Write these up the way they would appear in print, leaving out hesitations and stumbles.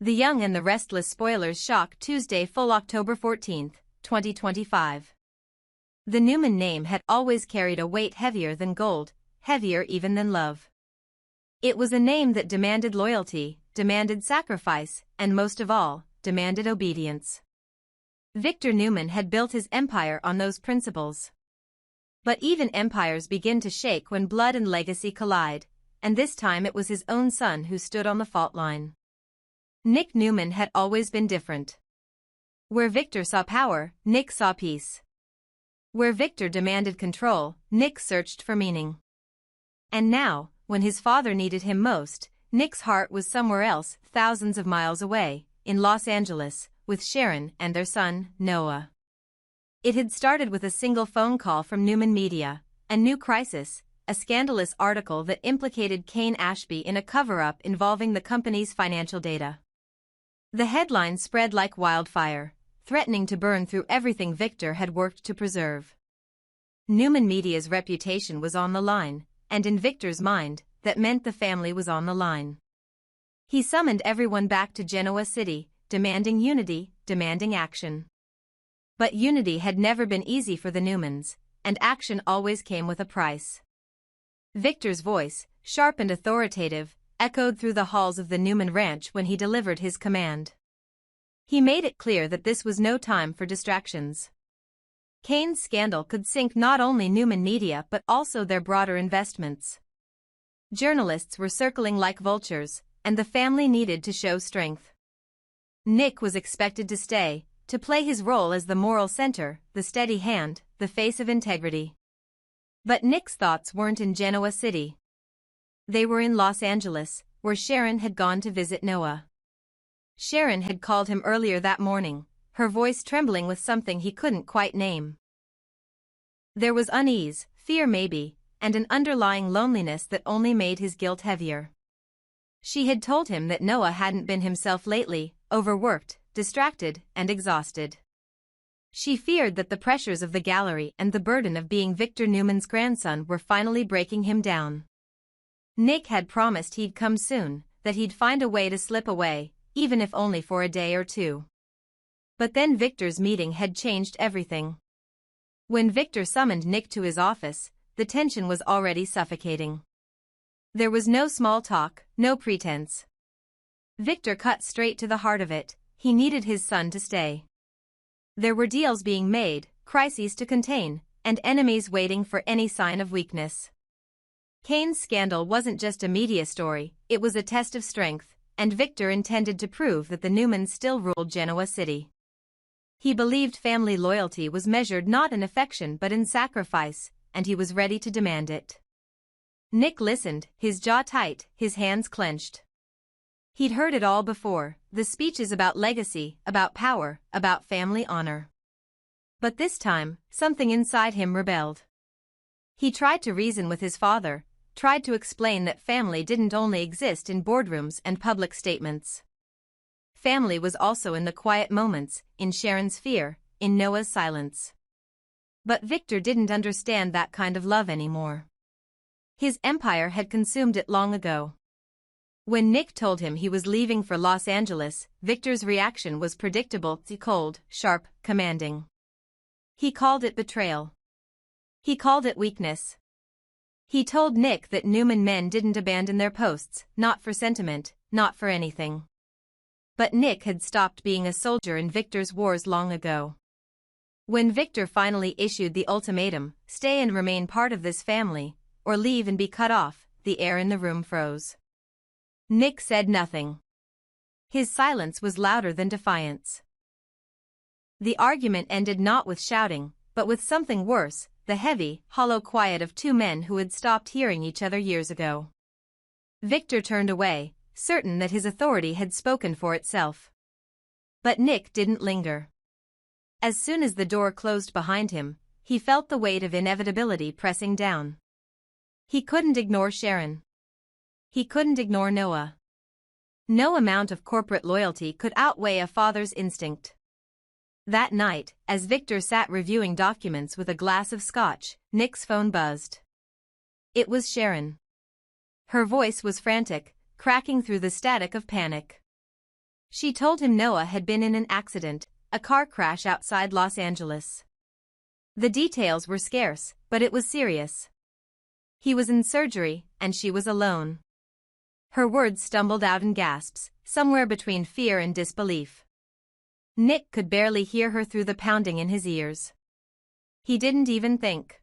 The Young and the Restless spoilers shock Tuesday full October 14, 2025. The Newman name had always carried a weight heavier than gold, heavier even than love. It was a name that demanded loyalty, demanded sacrifice, and most of all, demanded obedience. Victor Newman had built his empire on those principles. But even empires begin to shake when blood and legacy collide, and this time it was his own son who stood on the fault line. Nick Newman had always been different. Where Victor saw power, Nick saw peace. Where Victor demanded control, Nick searched for meaning. And now, when his father needed him most, Nick's heart was somewhere else, thousands of miles away, in Los Angeles, with Sharon and their son, Noah. It had started with a single phone call from Newman Media, a new crisis, a scandalous article that implicated Kane Ashby in a cover-up involving the company's financial data. The headline spread like wildfire, threatening to burn through everything Victor had worked to preserve. Newman Media's reputation was on the line, and in Victor's mind, that meant the family was on the line. He summoned everyone back to Genoa City, demanding unity, demanding action. But unity had never been easy for the Newmans, and action always came with a price. Victor's voice, sharp and authoritative, echoed through the halls of the Newman ranch when he delivered his command. He made it clear that this was no time for distractions. Kane's scandal could sink not only Newman Media but also their broader investments. Journalists were circling like vultures, and the family needed to show strength. Nick was expected to stay, to play his role as the moral center, the steady hand, the face of integrity. But Nick's thoughts weren't in Genoa City. They were in Los Angeles, where Sharon had gone to visit Noah. Sharon had called him earlier that morning, her voice trembling with something he couldn't quite name. There was unease, fear maybe, and an underlying loneliness that only made his guilt heavier. She had told him that Noah hadn't been himself lately, overworked, distracted, and exhausted. She feared that the pressures of the gallery and the burden of being Victor Newman's grandson were finally breaking him down. Nick had promised he'd come soon, that he'd find a way to slip away, even if only for a day or two. But then Victor's meeting had changed everything. When Victor summoned Nick to his office, the tension was already suffocating. There was no small talk, no pretense. Victor cut straight to the heart of it. He needed his son to stay. There were deals being made, crises to contain, and enemies waiting for any sign of weakness. Kane's scandal wasn't just a media story, it was a test of strength, and Victor intended to prove that the Newmans still ruled Genoa City. He believed family loyalty was measured not in affection but in sacrifice, and he was ready to demand it. Nick listened, his jaw tight, his hands clenched. He'd heard it all before, the speeches about legacy, about power, about family honor. But this time, something inside him rebelled. He tried to reason with his father, tried to explain that family didn't only exist in boardrooms and public statements. Family was also in the quiet moments, in Sharon's fear, in Noah's silence. But Victor didn't understand that kind of love anymore. His empire had consumed it long ago. When Nick told him he was leaving for Los Angeles, Victor's reaction was predictable, cold, sharp, commanding. He called it betrayal. He called it weakness. He told Nick that Newman men didn't abandon their posts, not for sentiment, not for anything. But Nick had stopped being a soldier in Victor's wars long ago. When Victor finally issued the ultimatum, stay and remain part of this family, or leave and be cut off, the air in the room froze. Nick said nothing. His silence was louder than defiance. The argument ended not with shouting, but with something worse, the heavy, hollow quiet of two men who had stopped hearing each other years ago. Victor turned away, certain that his authority had spoken for itself. But Nick didn't linger. As soon as the door closed behind him, he felt the weight of inevitability pressing down. He couldn't ignore Sharon. He couldn't ignore Noah. No amount of corporate loyalty could outweigh a father's instinct. That night, as Victor sat reviewing documents with a glass of scotch, Nick's phone buzzed. It was Sharon. Her voice was frantic, cracking through the static of panic. She told him Noah had been in an accident, a car crash outside Los Angeles. The details were scarce, but it was serious. He was in surgery, and she was alone. Her words stumbled out in gasps, somewhere between fear and disbelief. Nick could barely hear her through the pounding in his ears. He didn't even think.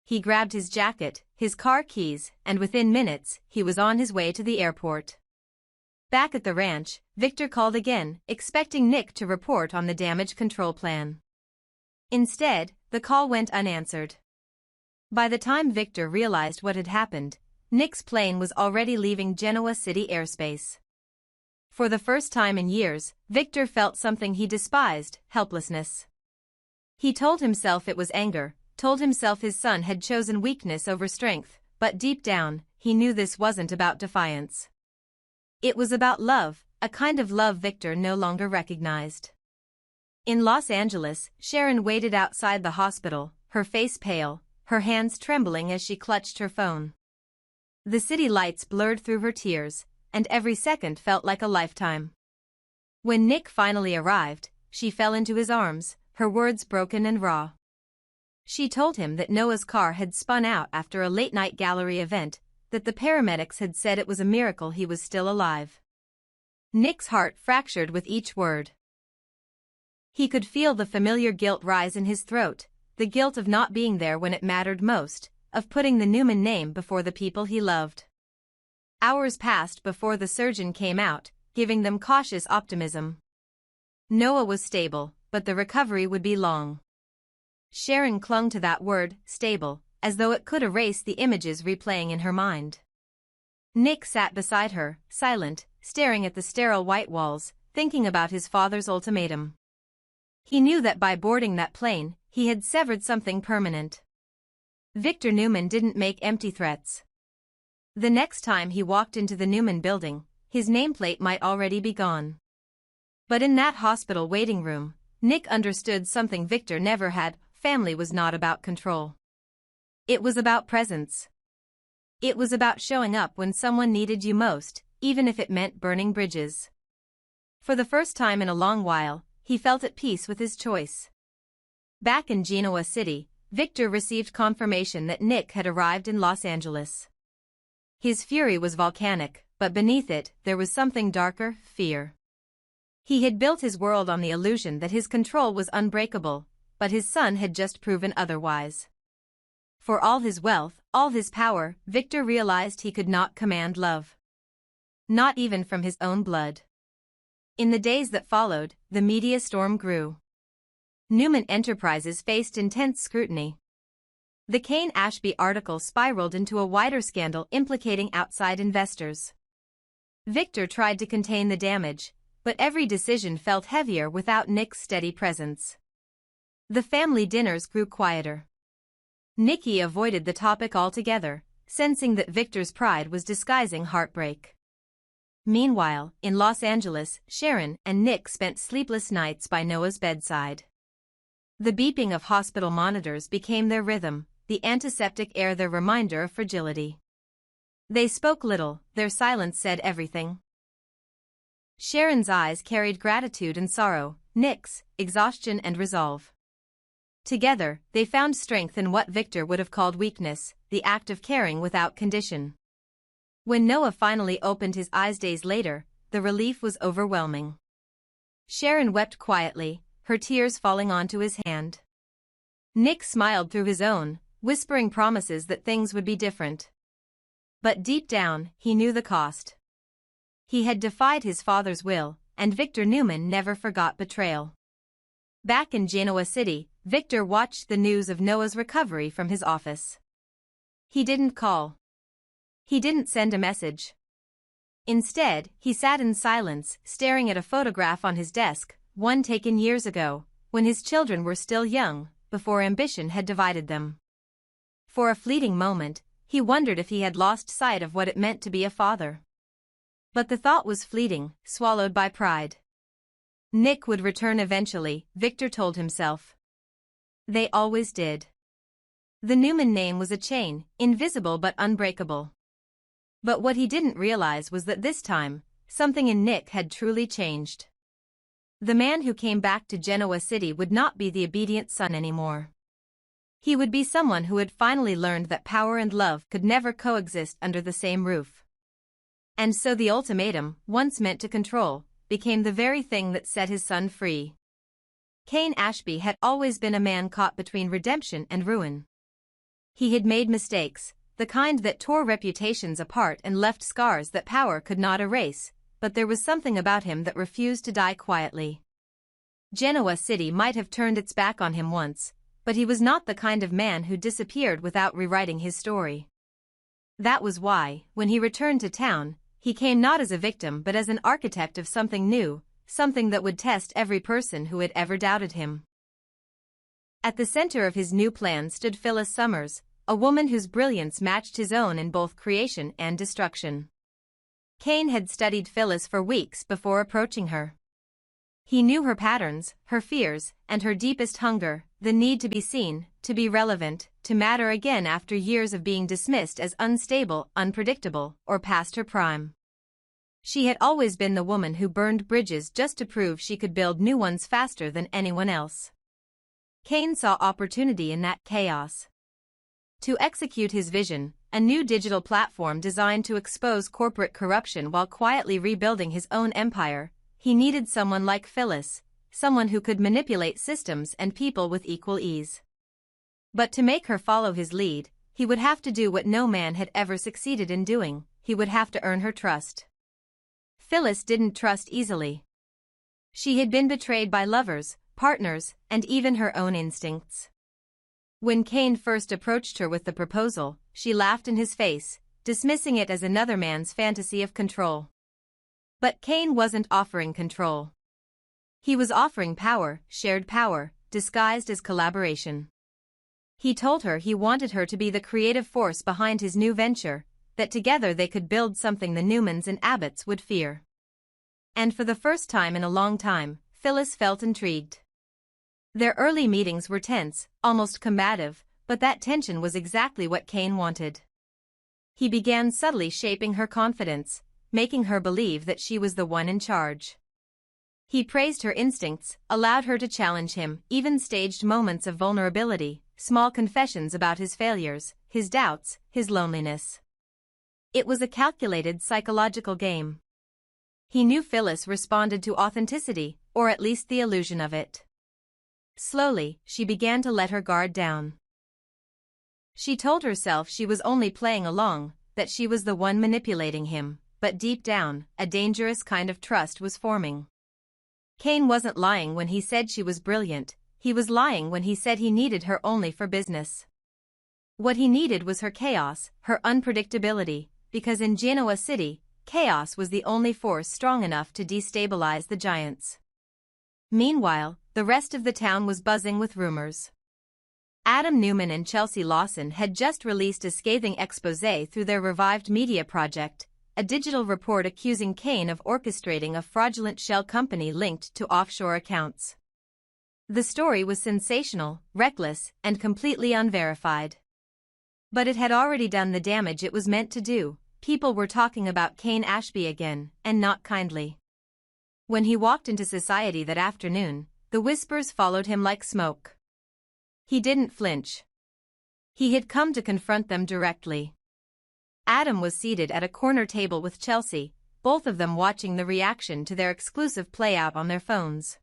He grabbed his jacket, his car keys, and within minutes, he was on his way to the airport. Back at the ranch, Victor called again, expecting Nick to report on the damage control plan. Instead, the call went unanswered. By the time Victor realized what had happened, Nick's plane was already leaving Genoa City airspace. For the first time in years, Victor felt something he despised, helplessness. He told himself it was anger, told himself his son had chosen weakness over strength, but deep down, he knew this wasn't about defiance. It was about love, a kind of love Victor no longer recognized. In Los Angeles, Sharon waited outside the hospital, her face pale, her hands trembling as she clutched her phone. The city lights blurred through her tears, and every second felt like a lifetime. When Nick finally arrived, she fell into his arms, her words broken and raw. She told him that Noah's car had spun out after a late-night gallery event, that the paramedics had said it was a miracle he was still alive. Nick's heart fractured with each word. He could feel the familiar guilt rise in his throat, the guilt of not being there when it mattered most, of putting the Newman name before the people he loved. Hours passed before the surgeon came out, giving them cautious optimism. Noah was stable, but the recovery would be long. Sharon clung to that word, stable, as though it could erase the images replaying in her mind. Nick sat beside her, silent, staring at the sterile white walls, thinking about his father's ultimatum. He knew that by boarding that plane, he had severed something permanent. Victor Newman didn't make empty threats. The next time he walked into the Newman building, his nameplate might already be gone. But in that hospital waiting room, Nick understood something Victor never had: family was not about control. It was about presence. It was about showing up when someone needed you most, even if it meant burning bridges. For the first time in a long while, he felt at peace with his choice. Back in Genoa City, Victor received confirmation that Nick had arrived in Los Angeles. His fury was volcanic, but beneath it, there was something darker: fear. He had built his world on the illusion that his control was unbreakable, but his son had just proven otherwise. For all his wealth, all his power, Victor realized he could not command love. Not even from his own blood. In the days that followed, the media storm grew. Newman Enterprises faced intense scrutiny. The Kane Ashby article spiraled into a wider scandal implicating outside investors. Victor tried to contain the damage, but every decision felt heavier without Nick's steady presence. The family dinners grew quieter. Nicky avoided the topic altogether, sensing that Victor's pride was disguising heartbreak. Meanwhile, in Los Angeles, Sharon and Nick spent sleepless nights by Noah's bedside. The beeping of hospital monitors became their rhythm, the antiseptic air their reminder of fragility. They spoke little, their silence said everything. Sharon's eyes carried gratitude and sorrow, Nick's, exhaustion and resolve. Together, they found strength in what Victor would have called weakness, the act of caring without condition. When Noah finally opened his eyes days later, the relief was overwhelming. Sharon wept quietly, her tears falling onto his hand. Nick smiled through his own, whispering promises that things would be different. But deep down, he knew the cost. He had defied his father's will, and Victor Newman never forgot betrayal. Back in Genoa City, Victor watched the news of Noah's recovery from his office. He didn't call. He didn't send a message. Instead, he sat in silence, staring at a photograph on his desk, one taken years ago, when his children were still young, before ambition had divided them. For a fleeting moment, he wondered if he had lost sight of what it meant to be a father. But the thought was fleeting, swallowed by pride. Nick would return eventually, Victor told himself. They always did. The Newman name was a chain, invisible but unbreakable. But what he didn't realize was that this time, something in Nick had truly changed. The man who came back to Genoa City would not be the obedient son anymore. He would be someone who had finally learned that power and love could never coexist under the same roof. And so the ultimatum, once meant to control, became the very thing that set his son free. Cain Ashby had always been a man caught between redemption and ruin. He had made mistakes, the kind that tore reputations apart and left scars that power could not erase, but there was something about him that refused to die quietly. Genoa City might have turned its back on him once, but he was not the kind of man who disappeared without rewriting his story. That was why, when he returned to town, he came not as a victim but as an architect of something new, something that would test every person who had ever doubted him. At the center of his new plan stood Phyllis Summers, a woman whose brilliance matched his own in both creation and destruction. Cain had studied Phyllis for weeks before approaching her. He knew her patterns, her fears, and her deepest hunger, the need to be seen, to be relevant, to matter again after years of being dismissed as unstable, unpredictable, or past her prime. She had always been the woman who burned bridges just to prove she could build new ones faster than anyone else. Cain saw opportunity in that chaos. To execute his vision, a new digital platform designed to expose corporate corruption while quietly rebuilding his own empire, he needed someone like Phyllis, someone who could manipulate systems and people with equal ease. But to make her follow his lead, he would have to do what no man had ever succeeded in doing, he would have to earn her trust. Phyllis didn't trust easily. She had been betrayed by lovers, partners, and even her own instincts. When Cain first approached her with the proposal, she laughed in his face, dismissing it as another man's fantasy of control. But Cain wasn't offering control. He was offering power, shared power, disguised as collaboration. He told her he wanted her to be the creative force behind his new venture, that together they could build something the Newmans and Abbotts would fear. And for the first time in a long time, Phyllis felt intrigued. Their early meetings were tense, almost combative, but that tension was exactly what Cain wanted. He began subtly shaping her confidence, making her believe that she was the one in charge. He praised her instincts, allowed her to challenge him, even staged moments of vulnerability, small confessions about his failures, his doubts, his loneliness. It was a calculated psychological game. He knew Phyllis responded to authenticity, or at least the illusion of it. Slowly, she began to let her guard down. She told herself she was only playing along, that she was the one manipulating him, but deep down, a dangerous kind of trust was forming. Cain wasn't lying when he said she was brilliant, he was lying when he said he needed her only for business. What he needed was her chaos, her unpredictability, because in Genoa City, chaos was the only force strong enough to destabilize the giants. Meanwhile, the rest of the town was buzzing with rumors. Adam Newman and Chelsea Lawson had just released a scathing exposé through their revived media project, a digital report accusing Cain of orchestrating a fraudulent shell company linked to offshore accounts. The story was sensational, reckless, and completely unverified. But it had already done the damage it was meant to do. People were talking about Cain Ashby again, and not kindly. When he walked into society that afternoon, the whispers followed him like smoke. He didn't flinch. He had come to confront them directly. Adam was seated at a corner table with Chelsea, both of them watching the reaction to their exclusive play-out on their phones.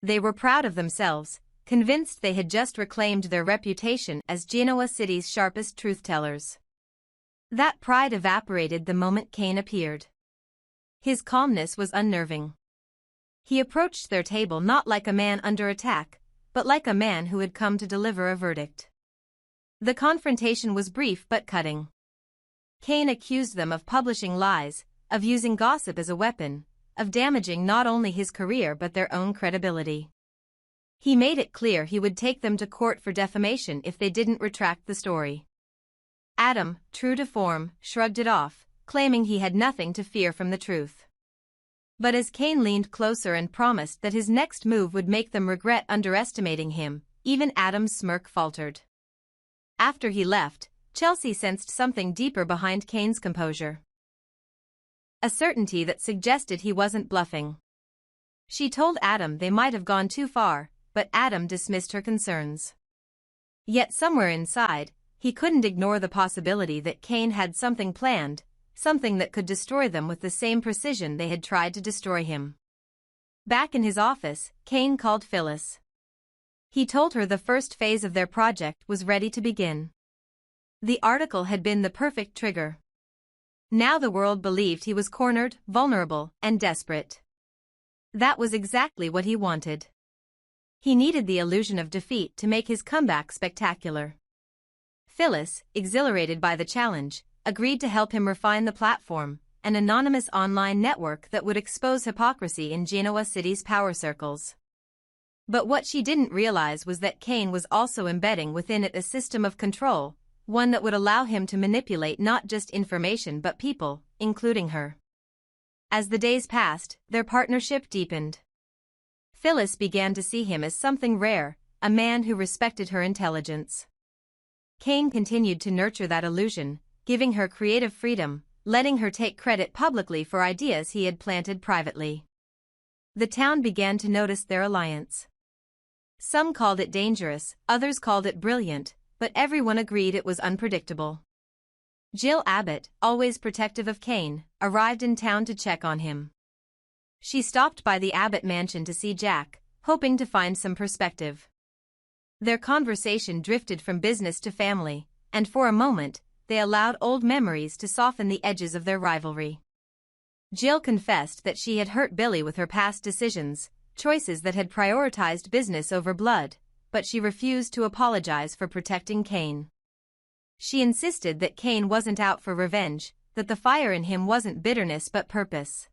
They were proud of themselves, convinced they had just reclaimed their reputation as Genoa City's sharpest truth-tellers. That pride evaporated the moment Cain appeared. His calmness was unnerving. He approached their table not like a man under attack, but like a man who had come to deliver a verdict. The confrontation was brief but cutting. Cain accused them of publishing lies, of using gossip as a weapon, of damaging not only his career but their own credibility. He made it clear he would take them to court for defamation if they didn't retract the story. Adam, true to form, shrugged it off, claiming he had nothing to fear from the truth. But as Cain leaned closer and promised that his next move would make them regret underestimating him, even Adam's smirk faltered. After he left, Chelsea sensed something deeper behind Cain's composure. a certainty that suggested he wasn't bluffing. She told Adam they might have gone too far, but Adam dismissed her concerns. Yet somewhere inside, he couldn't ignore the possibility that Kane had something planned, something that could destroy them with the same precision they had tried to destroy him. Back in his office, Kane called Phyllis. He told her the first phase of their project was ready to begin. The article had been the perfect trigger. Now the world believed he was cornered, vulnerable, and desperate. That was exactly what he wanted. He needed the illusion of defeat to make his comeback spectacular. Phyllis, exhilarated by the challenge, agreed to help him refine the platform, an anonymous online network that would expose hypocrisy in Genoa City's power circles. But what she didn't realize was that Kane was also embedding within it a system of control, one that would allow him to manipulate not just information but people, including her. As the days passed, their partnership deepened. Phyllis began to see him as something rare, a man who respected her intelligence. Kane continued to nurture that illusion, giving her creative freedom, letting her take credit publicly for ideas he had planted privately. The town began to notice their alliance. Some called it dangerous, others called it brilliant, but everyone agreed it was unpredictable. Jill Abbott, always protective of Kane, arrived in town to check on him. She stopped by the Abbott mansion to see Jack, hoping to find some perspective. Their conversation drifted from business to family, and for a moment, they allowed old memories to soften the edges of their rivalry. Jill confessed that she had hurt Billy with her past decisions, choices that had prioritized business over blood, but she refused to apologize for protecting Kane. She insisted that Kane wasn't out for revenge, that the fire in him wasn't bitterness but purpose.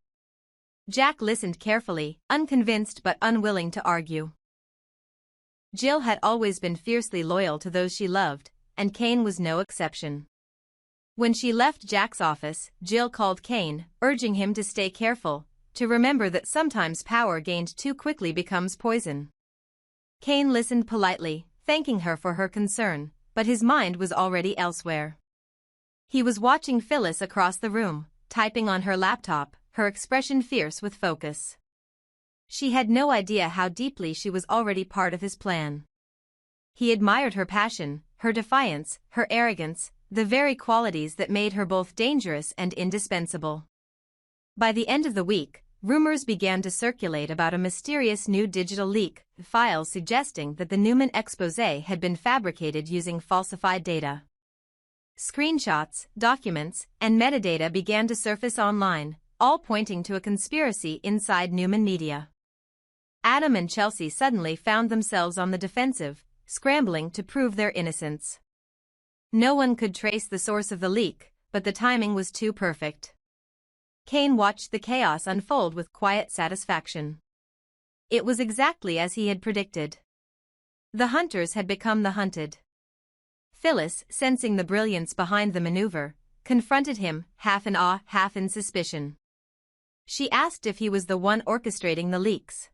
Jack listened carefully, unconvinced but unwilling to argue. Jill had always been fiercely loyal to those she loved, and Kane was no exception. When she left Jack's office, Jill called Kane, urging him to stay careful, to remember that sometimes power gained too quickly becomes poison. Kane listened politely, thanking her for her concern, but his mind was already elsewhere. He was watching Phyllis across the room, typing on her laptop, her expression fierce with focus. She had no idea how deeply she was already part of his plan. He admired her passion, her defiance, her arrogance, the very qualities that made her both dangerous and indispensable. By the end of the week, rumors began to circulate about a mysterious new digital leak, files suggesting that the Newman exposé had been fabricated using falsified data. Screenshots, documents, and metadata began to surface online, all pointing to a conspiracy inside Newman Media. Adam and Chelsea suddenly found themselves on the defensive, scrambling to prove their innocence. No one could trace the source of the leak, but the timing was too perfect. Kane watched the chaos unfold with quiet satisfaction. It was exactly as he had predicted. The hunters had become the hunted. Phyllis, sensing the brilliance behind the maneuver, confronted him, half in awe, half in suspicion. She asked if he was the one orchestrating the leaks.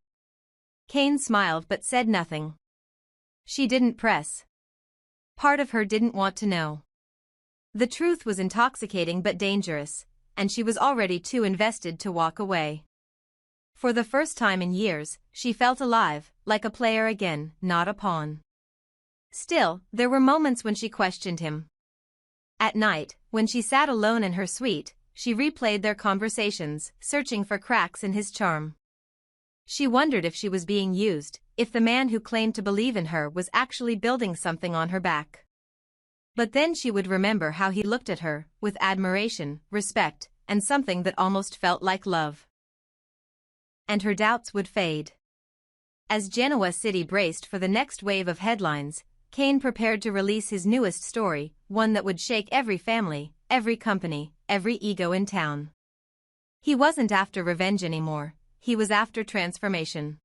Kane smiled but said nothing. She didn't press. Part of her didn't want to know. The truth was intoxicating but dangerous, and she was already too invested to walk away. For the first time in years, she felt alive, like a player again, not a pawn. Still, there were moments when she questioned him. At night, when she sat alone in her suite, she replayed their conversations, searching for cracks in his charm. She wondered if she was being used, if the man who claimed to believe in her was actually building something on her back. But then she would remember how he looked at her, with admiration, respect, and something that almost felt like love. And her doubts would fade. As Genoa City braced for the next wave of headlines, Kane prepared to release his newest story, one that would shake every family, every company, every ego in town. He wasn't after revenge anymore, he was after transformation.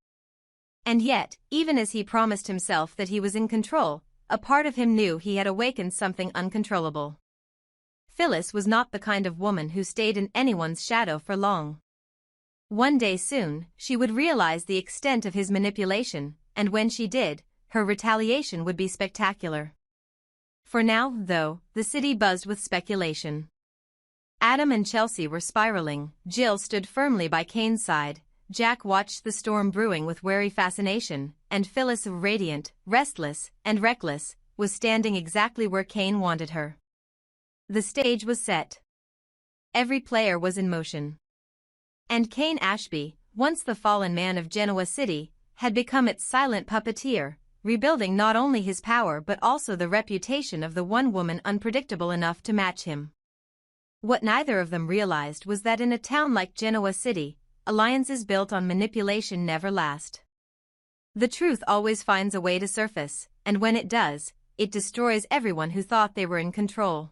And yet, even as he promised himself that he was in control, a part of him knew he had awakened something uncontrollable. Phyllis was not the kind of woman who stayed in anyone's shadow for long. One day soon, she would realize the extent of his manipulation, and when she did, her retaliation would be spectacular. For now, though, the city buzzed with speculation. Adam and Chelsea were spiraling. Jill stood firmly by Kane's side. Jack watched the storm brewing with wary fascination, and Phyllis, radiant, restless, and reckless, was standing exactly where Kane wanted her. The stage was set. Every player was in motion. And Kane Ashby, once the fallen man of Genoa City, had become its silent puppeteer, rebuilding not only his power but also the reputation of the one woman unpredictable enough to match him. What neither of them realized was that in a town like Genoa City, alliances built on manipulation never last. The truth always finds a way to surface, and when it does, it destroys everyone who thought they were in control.